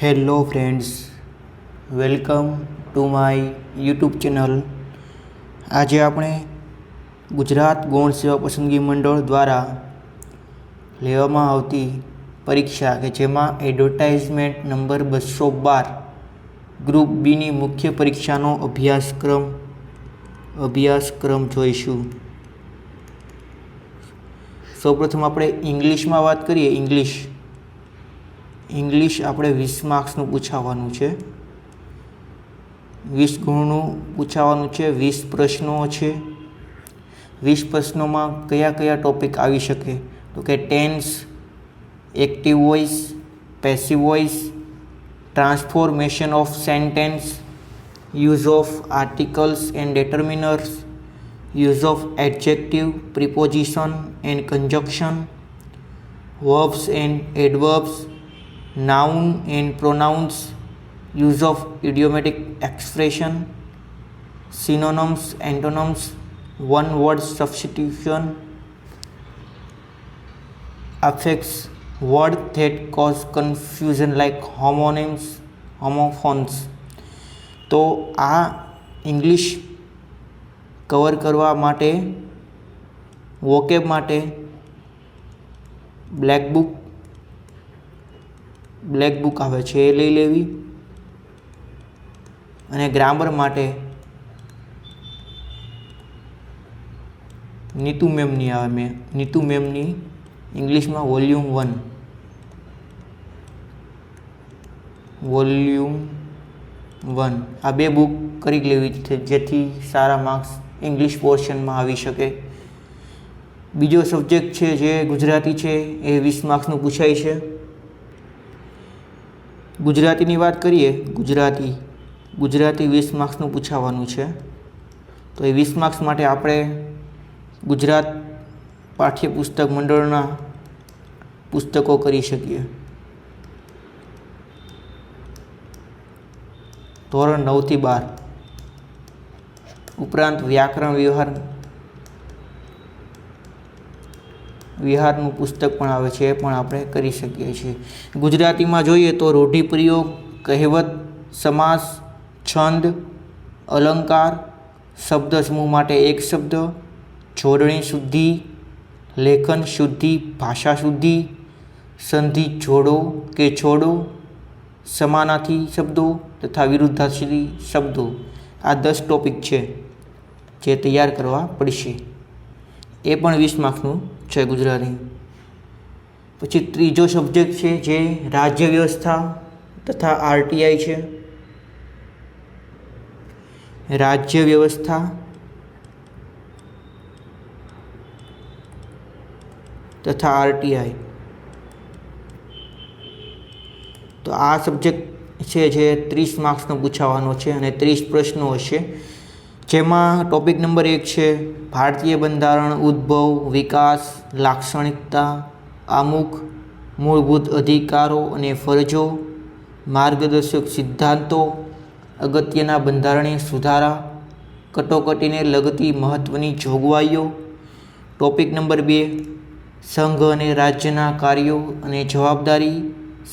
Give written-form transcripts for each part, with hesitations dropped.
Hello friends, welcome to my YouTube channel. આજે આપણે ગુજરાત ગૌણ સેવા પસંદગી મંડળ દ્વારા લેવામાં આવતી પરીક્ષા કે જેમાં એડવર્ટાઇઝમેન્ટ નંબર 212 ગ્રુપ બીની મુખ્ય પરીક્ષાનો અભ્યાસક્રમ જોઈશું. સૌપ્રથમ આપણે ઇંગ્લિશમાં વાત કરીએ. ઇંગ્લિશ આપણે 20 માર્ક્સનું પૂછાવાનું છે. 20 ગુણનું પૂછાવાનું છે. 20 પ્રશ્નો છે. 20 પ્રશ્નોમાં કયા કયા ટોપિક આવી શકે તો કે tense, active voice, passive voice, transformation of sentence, use of articles and determiners, use of adjective, preposition and conjunction, verbs and adverbs, noun and pronouns, use of idiomatic expression, synonyms, antonyms, one word substitution, affixes, word that cause confusion like homonyms, homophones. તો આ English cover કરવા માટે vocab માટે black book આવે છે એ લઈ લેવી, અને ગ્રામર માટે નીતુ મેમની આવે નીતુ મેમની ઇંગ્લિશમાં વોલ્યુમ 1 આ બે બુક કરી લેવી છે જેથી સારા માર્ક્સ ઇંગ્લિશ પોર્શનમાં આવી શકે. બીજો સબ્જેક્ટ છે જે ગુજરાતી છે એ 20 માર્ક્સનું પૂછાય છે. ગુજરાતીની વાત કરીએ. ગુજરાતી 20 માર્ક્સનું પૂછાવાનું છે. તો એ 20 માર્ક્સ માટે આપણે ગુજરાત પાઠ્યપુસ્તક મંડળના પુસ્તકો કરી શકીએ. ધોરણ 9 થી 12 ઉપરાંત વ્યાકરણ વિહારનું પુસ્તક પણ આવે છે, એ પણ આપણે કરી શકીએ છીએ. ગુજરાતીમાં જોઈએ તો રૂઢિપ્રયોગ, કહેવત, સમાસ, છંદ, અલંકાર, શબ્દ સમૂહ માટે એક શબ્દ, જોડણી શુદ્ધિ, લેખન શુદ્ધિ, ભાષા શુદ્ધિ, સંધિ જોડો કે છોડો, સમાનાર્થી શબ્દો તથા વિરુદ્ધાર્થી શબ્દો. આ 10 ટોપિક છે જે તૈયાર કરવા પડશે. એ પણ 20 માર્ક્સનું છે ગુજરાતી. પછી ત્રીજો સબ્જેક્ટ છે જે રાજ્ય વ્યવસ્થા તથા આરટીઆઈ છે. રાજ્ય વ્યવસ્થા તથા આરટીઆઈ. તો આ સબ્જેક્ટ છે જે 30 માર્ક્સનો પૂછાવાનો છે અને 30 પ્રશ્નો હશે. જેમાં ટોપિક નંબર 1 છે ભારતીય બંધારણ, ઉદ્ભવ, વિકાસ, લાક્ષણિકતા, આમુખ, મૂળભૂત અધિકારો અને ફરજો, માર્ગદર્શક સિદ્ધાંતો, અગત્યના બંધારણીય સુધારા, કટોકટીને લગતી મહત્ત્વની જોગવાઈઓ. ટોપિક નંબર 2 સંઘ અને રાજ્યના કાર્યો અને જવાબદારી,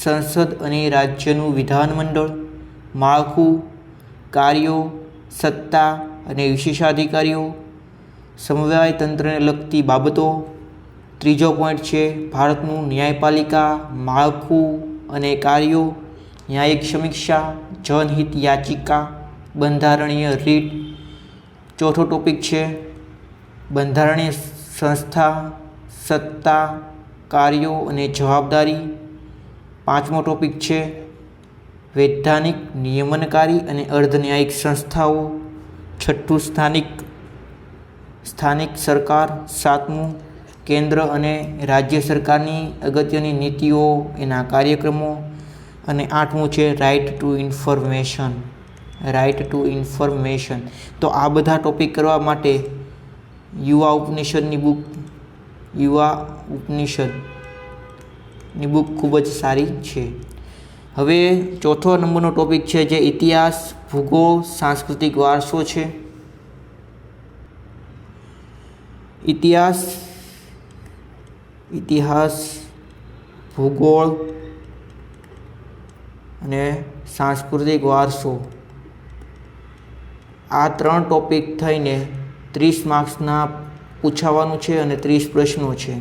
સંસદ અને રાજ્યનું વિધાનમંડળ, માળખું, કાર્યો, સત્તા અને વિશેષાધિકારીઓ, સમવાય તંત્રને લગતી બાબતો. ત્રીજો પોઈન્ટ છે ભારતનું ન્યાયપાલિકા માળખું અને કાર્યો, ન્યાયિક સમીક્ષા, જનહિત યાચિકા, બંધારણીય રીટ. ચોથો ટોપિક છે બંધારણીય સંસ્થા, સત્તા, કાર્યો અને જવાબદારી. પાંચમો ટોપિક છે વૈધાનિક, નિયમનકારી અને અર્ધન્યાયિક સંસ્થાઓ. છઠ્ઠું સ્થાનિક સરકાર. સાતમું કેન્દ્ર અને રાજ્ય સરકારની અગત્યની નીતિઓ, એના કાર્યક્રમો. અને આઠમું છે રાઇટ ટુ ઇન્ફોર્મેશન. તો આ બધા ટોપિક કરવા માટે યુવા ઉપનિષદની બુક ખૂબ જ સારી છે. હવે ચોથો નંબરનો ટોપિક છે જે ઇતિહાસ, ભૂગોળ, સાંસ્કૃતિક વારસો છે. ઇતિહાસ, ભૂગોળ અને સાંસ્કૃતિક વારસો. આ 3 ટોપિક થઈને 30 માર્ક્સના પૂછાવાનું છે અને 30 પ્રશ્નો છે.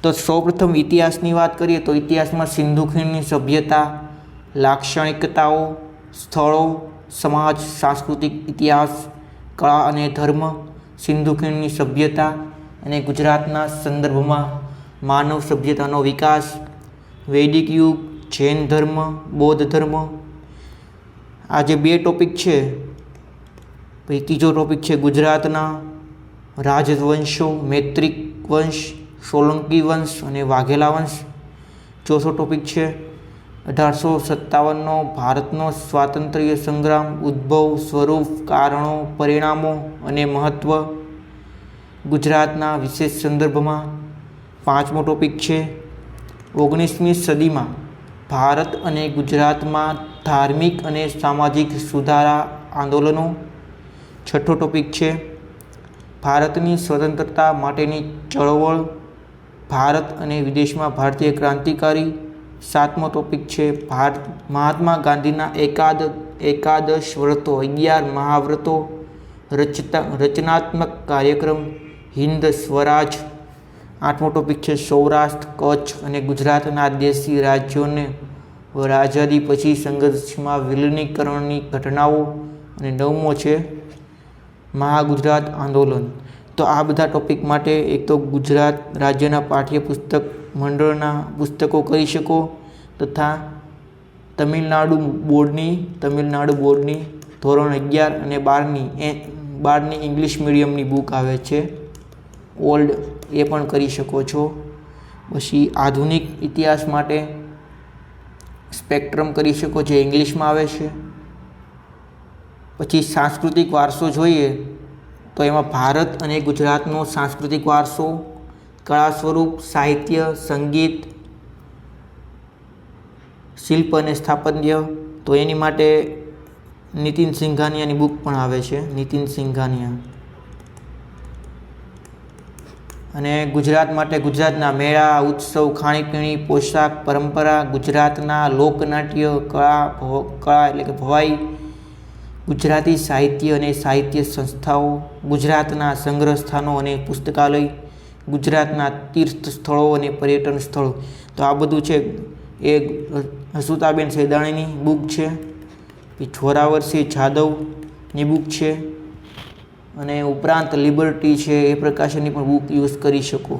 તો સૌપ્રથમ ઇતિહાસની વાત કરીએ તો ઇતિહાસમાં સિંધુ ખીણની સભ્યતા, લાક્ષણિકતાઓ, સ્થળો, સમાજ, સાંસ્કૃતિક ઇતિહાસ, કળા અને ધર્મ, સિંધુ ખીણની સભ્યતા અને ગુજરાતના સંદર્ભમાં માનવ સભ્યતાનો વિકાસ, વૈદિક યુગ, જૈન ધર્મ, બૌદ્ધ ધર્મ. આ જે 2 ટોપિક છે. પછી ત્રીજો ટોપિક છે ગુજરાતના રાજવંશો, મૈત્રિક વંશ, સોલંકી વંશ અને વાઘેલા વંશ. ચોથો ટોપિક છે 1857નો ભારતનો સ્વાતંત્ર્ય સંગ્રામ, ઉદ્ભવ, સ્વરૂપ, કારણો, પરિણામો અને મહત્વ ગુજરાતના વિશેષ સંદર્ભમાં. પાંચમો ટોપિક છે 19મી સદીમાં ભારત અને ગુજરાતમાં ધાર્મિક અને સામાજિક સુધારા આંદોલનો. છઠ્ઠો ટોપિક છે ભારતની સ્વતંત્રતા માટેની ચળવળ, ભારત અને વિદેશમાં ભારતીય ક્રાંતિકારી. સાતમો ટોપિક છે મહાત્મા ગાંધીના એકાદશ વ્રતો, 11 મહાવ્રતો, રચનાત્મક કાર્યક્રમ, હિન્દ સ્વરાજ. આઠમો ટોપિક છે સૌરાષ્ટ્ર, કચ્છ અને ગુજરાતના દેશી રાજ્યોને આઝાદી પછી સંઘર્ષમાં વિલીનીકરણની ઘટનાઓ. અને 9મો છે મહાગુજરાત આંદોલન. તો આ બધા ટોપિક માટે એક તો ગુજરાત રાજ્યના પાઠ્યપુસ્તક મંડળના પુસ્તકો કરી શકો, તથા તમિલનાડુ બોર્ડની ધોરણ 11 અને 12ની ઇંગ્લિશ મીડિયમની બુક આવે છે ઓલ્ડ, એ પણ કરી શકો છો. પછી આધુનિક ઇતિહાસ માટે સ્પેક્ટ્રમ કરી શકો, જે ઇંગ્લિશમાં આવે છે. પછી સાંસ્કૃતિક વારસો જોઈએ તો એમાં ભારત અને ગુજરાતનો સાંસ્કૃતિક વારસો, કળા સ્વરૂપ, સાહિત્ય, સંગીત, શિલ્પ અને સ્થાપત્ય. તો એની માટે નીતિન સિંઘાનિયાની બુક પણ આવે છે, નીતિન સિંઘાનિયા. અને ગુજરાત માટે ગુજરાતના મેળા, ઉત્સવ, ખાણીપીણી, પોશાક, પરંપરા, ગુજરાતના લોકનાટ્ય, કળા એટલે કે ભવાઈ, ગુજરાતી સાહિત્ય અને સાહિત્ય સંસ્થાઓ, ગુજરાતના સંગ્રહ સ્થાનો અને પુસ્તકાલય, ગુજરાતના તીર્થ સ્થળો અને પર્યટન સ્થળો. તો આ બધું છે એ હસુતાબેન સૈદાણીની બુક છે. જોરાવરસિંહ જાદવની બુક છે. અને ઉપરાંત લિબર્ટી છે એ પ્રકાશનની પણ બુક યુઝ કરી શકો.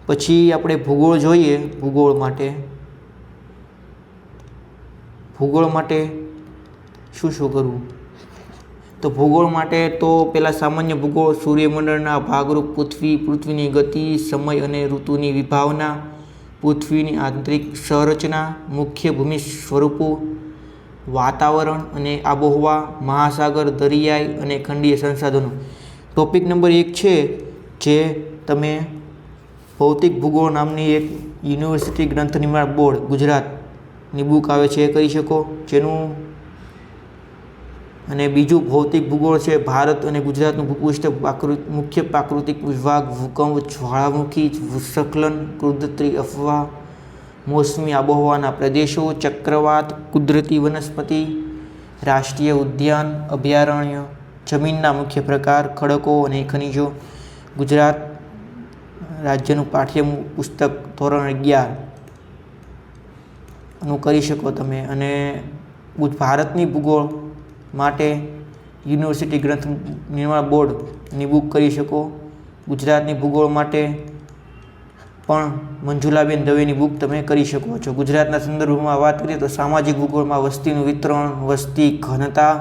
પછી આપણે ભૂગોળ જોઈએ. ભૂગોળ માટે શું કરવું? તો ભૂગોળ માટે તો પહેલાં સામાન્ય ભૂગોળ, સૂર્યમંડળના ભાગરૂપ પૃથ્વી, પૃથ્વીની ગતિ, સમય અને ઋતુની વિભાવના, પૃથ્વીની આંતરિક સંરચના, મુખ્ય ભૂમિ સ્વરૂપો, વાતાવરણ અને આબોહવા, મહાસાગર, દરિયાઈ અને ખંડીય સંસાધનો. ટોપિક નંબર 1 છે જે તમે ભૌતિક ભૂગોળ નામની એક યુનિવર્સિટી ગ્રંથ નિર્માણ બોર્ડ ગુજરાતની બુક આવે છે એ કરી શકો જેનું. અને બીજું ભૌતિક ભૂગોળ છે ભારત અને ગુજરાતનું ભૂપૃષ્ઠ, મુખ્ય પ્રાકૃતિક વિભાગ, ભૂકંપ, જ્વાળામુખી, ભૂસ્ખલન, કુદરતી અફવા, મોસમી આબોહવાના પ્રદેશો, ચક્રવાત, કુદરતી વનસ્પતિ, રાષ્ટ્રીય ઉદ્યાન, અભયારણ્ય, જમીનના મુખ્ય પ્રકાર, ખડકો અને ખનિજો. ગુજરાત રાજ્યનું પાઠ્યપુસ્તક ધોરણ 11નું કરી શકો તમે. અને ભારતની ભૂગોળ માટે યુનિવર્સિટી ગ્રંથ નિર્માણ બોર્ડની બુક કરી શકો. ગુજરાતની ભૂગોળ માટે પણ મંજુલાબેન દવેની બુક તમે કરી શકો છો. ગુજરાતના સંદર્ભમાં વાત કરીએ તો સામાજિક ભૂગોળમાં વસ્તીનું વિતરણ, વસ્તી ઘનતા,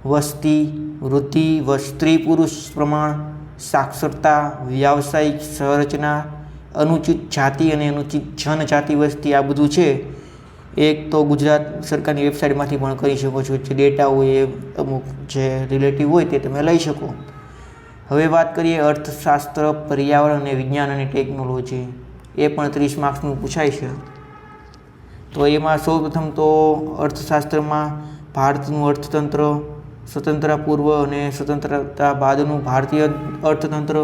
વસ્તી વૃદ્ધિ, સ્ત્રી પુરુષ પ્રમાણ, સાક્ષરતા, વ્યાવસાયિક સંરચના, અનુચિત જાતિ અને અનુચિત જનજાતિ વસ્તી. આ બધું છે એક તો ગુજરાત સરકારની વેબસાઇટમાંથી પણ કરી શકો છો. જે ડેટા હોય એ અમુક જે રિલેટિવ હોય તે તમે લઈ શકો. હવે વાત કરીએ અર્થશાસ્ત્ર, પર્યાવરણ અને વિજ્ઞાન અને ટેકનોલોજી. એ પણ 30 માર્ક્સનું પૂછાય છે. તો એમાં સૌપ્રથમ તો અર્થશાસ્ત્રમાં ભારતનું અર્થતંત્ર, સ્વતંત્રતા પૂર્વ અને સ્વતંત્રતા બાદનું ભારતીય અર્થતંત્ર,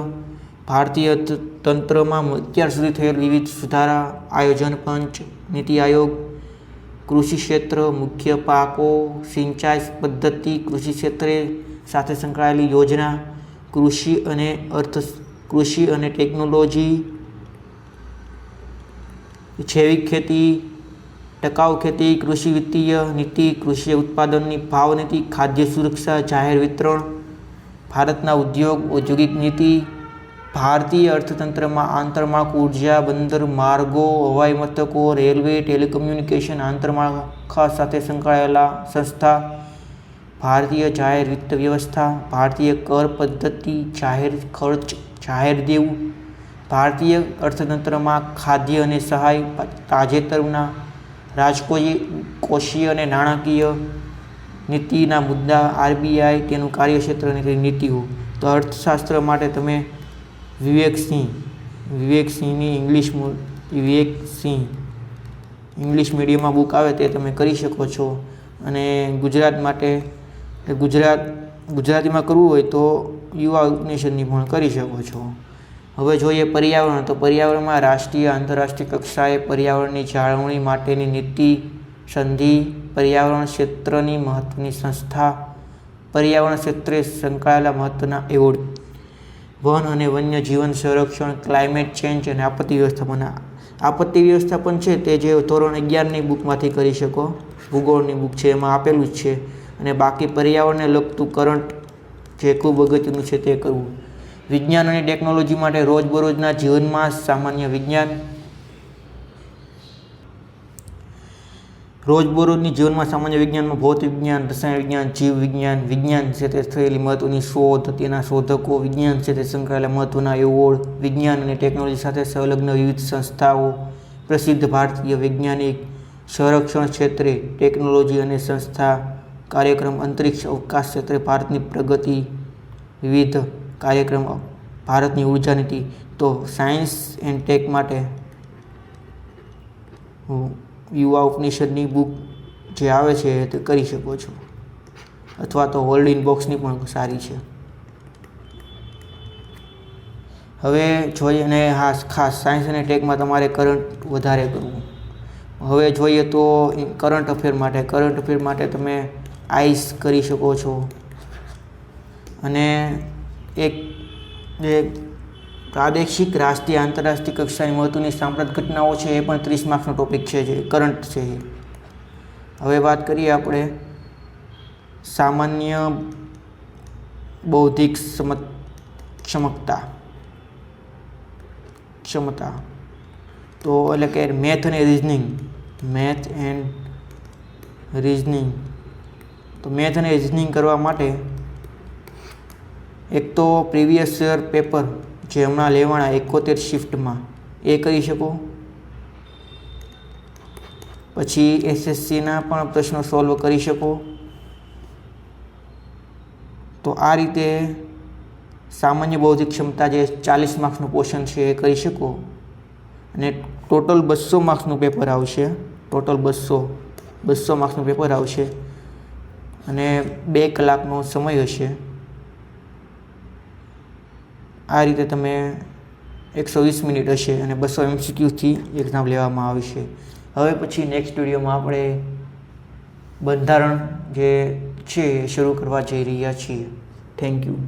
ભારતીય અર્થતંત્રમાં અત્યાર સુધી થયેલ વિવિધ સુધારા, આયોજન પંચ, નીતિ આયોગ, કૃષિ ક્ષેત્ર, મુખ્ય પાકો, સિંચાઈ પદ્ધતિ, કૃષિ ક્ષેત્રે સાથે સંકળાયેલી યોજના, કૃષિ અને ટેકનોલોજી, જૈવિક ખેતી, ટકાઉ ખેતી, કૃષિ વિત્તીય નીતિ, કૃષિ ઉત્પાદનની ભાવ નીતિ, ખાદ્ય સુરક્ષા, જાહેર વિતરણ, ભારતના ઉદ્યોગ, ઔદ્યોગિક નીતિ, ભારતીય અર્થતંત્રમાં આંતરમાળખું, ઉર્જા, બંદર, માર્ગો, હવાઈ મથકો, રેલવે, ટેલિકમ્યુનિકેશન, આંતરમાળખા સાથે સંકળાયેલા સંસ્થા, ભારતીય જાહેર વિત્ત વ્યવસ્થા, ભારતીય કર પદ્ધતિ, જાહેર ખર્ચ, જાહેર દેવું, ભારતીય અર્થતંત્રમાં ખાદ્ય અને સહાય, તાજેતરના રાજકોષીય અને નાણાકીય નીતિના મુદ્દા, આરબીઆઈ, તેનું કાર્યક્ષેત્ર અને તેની નીતિઓ. તો અર્થશાસ્ત્ર માટે તમે વિવેક સિંહની ઇંગ્લિશ મીડિયમમાં બુક આવે તે તમે કરી શકો છો. અને ગુજરાત માટે ગુજરાતીમાં કરવું હોય તો યુવા ઉપનિષદની પણ કરી શકો છો. હવે જોઈએ પર્યાવરણ. તો પર્યાવરણમાં રાષ્ટ્રીય આંતરરાષ્ટ્રીય કક્ષાએ પર્યાવરણની જાળવણી માટેની નીતિ, સંધિ, પર્યાવરણ ક્ષેત્રની મહત્વની સંસ્થા, પર્યાવરણ ક્ષેત્રે સંકળાયેલા મહત્વના એવોર્ડ, વન અને વન્ય જીવન સંરક્ષણ, ક્લાઇમેટ ચેન્જ અને આપત્તિ વ્યવસ્થાપન. આપત્તિ વ્યવસ્થાપન છે તે જે ધોરણ 11ની બુકમાંથી કરી શકો, ભૂગોળની બુક છે એમાં આપેલું જ છે. અને બાકી પર્યાવરણને લગતું કરંટ જે ખૂબ અગત્યનું છે તે કરવું. વિજ્ઞાન અને ટેકનોલોજી માટે રોજબરોજના જીવનમાં સામાન્ય વિજ્ઞાન, રોજબરોજની જીવનમાં સામાન્ય વિજ્ઞાનમાં ભૌતિક વિજ્ઞાન, રસાયણ વિજ્ઞાન, જીવ વિજ્ઞાન, વિજ્ઞાન છે તે થયેલી મહત્વની શોધ, તેના શોધકો, વિજ્ઞાન છે તે સંકળાયેલા મહત્વના એવોર્ડ, વિજ્ઞાન અને ટેકનોલોજી સાથે સંલગ્ન વિવિધ સંસ્થાઓ, પ્રસિદ્ધ ભારતીય વૈજ્ઞાનિક, સંરક્ષણ ક્ષેત્રે ટેકનોલોજી અને સંસ્થા, કાર્યક્રમ, અંતરિક્ષ અવકાશ ક્ષેત્રે ભારતની પ્રગતિ, વિવિધ કાર્યક્રમ, ભારતની ઉર્જા નીતિ. તો સાયન્સ એન્ડ ટેક માટે યુવા ઉપનિષદની બુક જે આવે છે તે કરી શકો છો, અથવા તો વર્લ્ડ ઇનબોક્સની પણ સારી છે. હવે જોઈએ ને ખાસ સાયન્સ અને ટેકમાં તમારે કરંટ વધારે કરવું. હવે જોઈએ તો કરંટ અફેર માટે તમે આઈસ કરી શકો છો. અને એક જે પ્રાદેશિક, રાષ્ટ્રીય, આંતરરાષ્ટ્રીય કક્ષાની મહત્વની સાંપ્રત ઘટનાઓ છે એ પણ 30 માર્ક્સનો ટોપિક છે જે કરંટ છે. હવે વાત કરીએ આપણે સામાન્ય બૌદ્ધિક ક્ષમતા. તો એટલે કે મેથ એન્ડ રિઝનિંગ. તો મેથ અને રિઝનિંગ કરવા માટે એક તો પ્રીવિયસ યર પેપર જે હમણાં લેવાના 71 શિફ્ટમાં એ કરી શકો. પછી એસએસસીના પણ પ્રશ્નો સોલ્વ કરી શકો. તો આ રીતે સામાન્ય બૌદ્ધિક ક્ષમતા જે 40 માર્ક્સનું પોર્શન છે એ કરી શકો. અને ટોટલ 200 માર્ક્સનું પેપર આવશે. 200 માર્ક્સનું પેપર આવશે અને 2 કલાકનો સમય હશે. આ રીતે તમે 120 મિનિટ હશે અને 200 MCQથી એક્ઝામ લેવામાં આવશે. હવે પછી નેક્સ્ટ વિડીયોમાં આપણે બંધારણ જે છે એ શરૂ કરવા જઈ રહ્યા છીએ. Thank you.